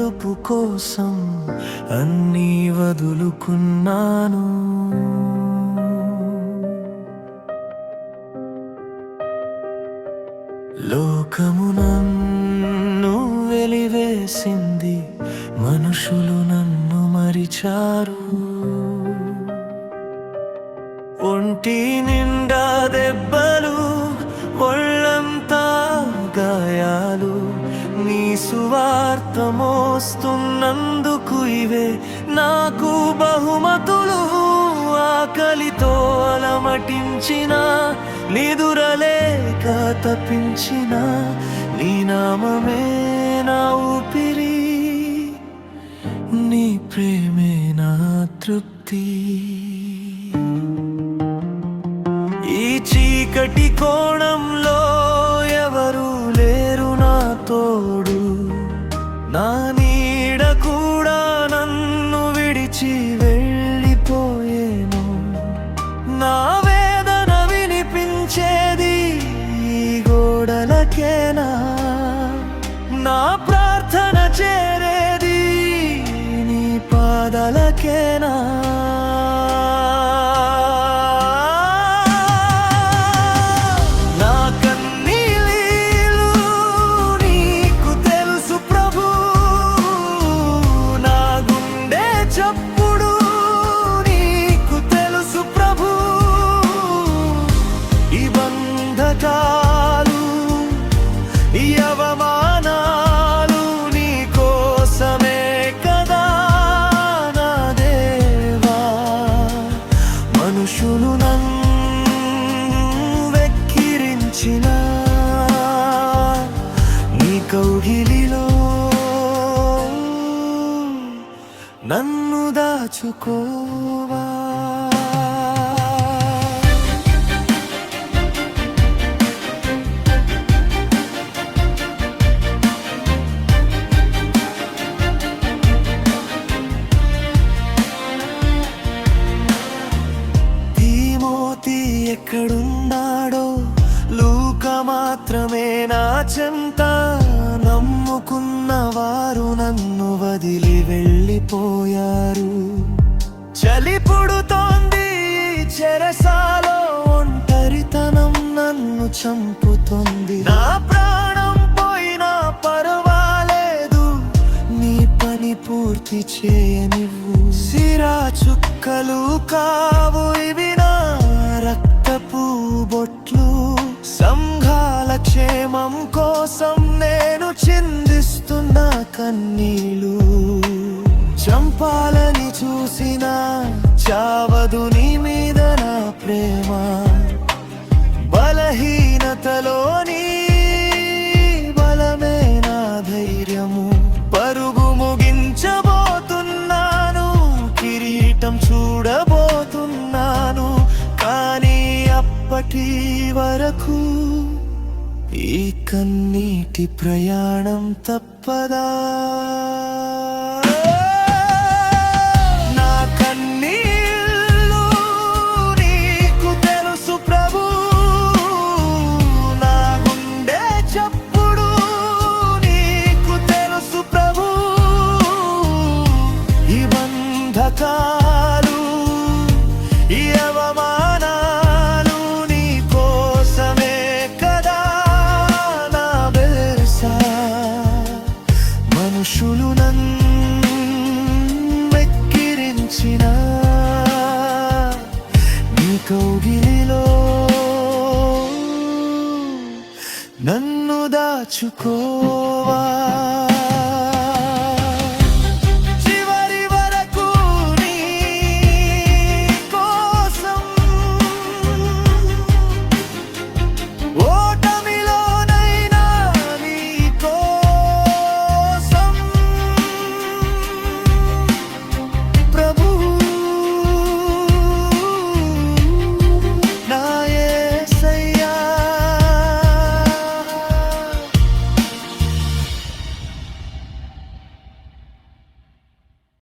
పిలుపు కోసం అన్నీ వదులుకున్నాను. లోకము నన్ను వెలివేసింది, మనుషులు నన్ను మరిచారు. ఒంటి నిండా దెబ్బలు, ఒళ్ళంతా గాయాలు, నీ సువార్త మోస్తున్నందుకు ఇవే నాకు బహుమతులు. ఆకలితో అలమటించిన, నిదురలేక తప్పించిన, నీ నామమే నా ఊపిరి, నీ ప్రేమే నా తృప్తి. ఈ చీకటి కోణంలో ఎవరు లేరు నా తోడు, నా నీడ కూడా నన్ను విడిచి వెళ్ళిపోయేను. నా వేదన వినిపించేది ఈ గోడలకేనా, నా ప్రార్థన చేరేది నీ పాదాలకేనా. అవమానాలు నీ కోసమే కదా నా దేవా. మనుషులు నన్ను వెక్కిరించిన, నీ కౌగిలిలో నన్ను దాచుకోవా. ఎక్కడున్నాడో లూకా మాత్రమే నా చెంత, నమ్ముకున్న వారు నన్ను వదిలి వెళ్ళిపోయారు. చలి పుడుతోంది చెరసాలో, ఒంటరితనం నన్ను చంపుతోంది. నా ప్రాణం పోయినా పర్వాలేదు, నీ పని పూర్తి చేయనివ్వు. సిరా చుక్కలు కావు ఇవి నా రక్తపు బొట్లు, సంఘాల క్షేమం కోసం నేను చిందిస్తున్న కన్నీళ్ళు. చంపాలని చూసినా చావదు నీ మీద నా ప్రేమ, బలహీనతలోని బలమే నా ధైర్యము. పరుగు ముగించబోతున్నాను, కిరీటం చూడబోతున్నాను, కానీ అప్పటి వరకు ఈ కన్నీటి ప్రయాణం తప్పదా. నా కన్నీళ్ళు నీకు తెలుసు ప్రభు, నా గుండె చప్పుడు నీకు తెలుసు ప్రభు. ఈ బంధకాలు, ఈ అవమానాలు నీ కోసమే కదా నా బెర్సా. మనుషులు నన్ను వెక్కిరించిన, నీ కౌగిలిలో నన్ను దాచుకో.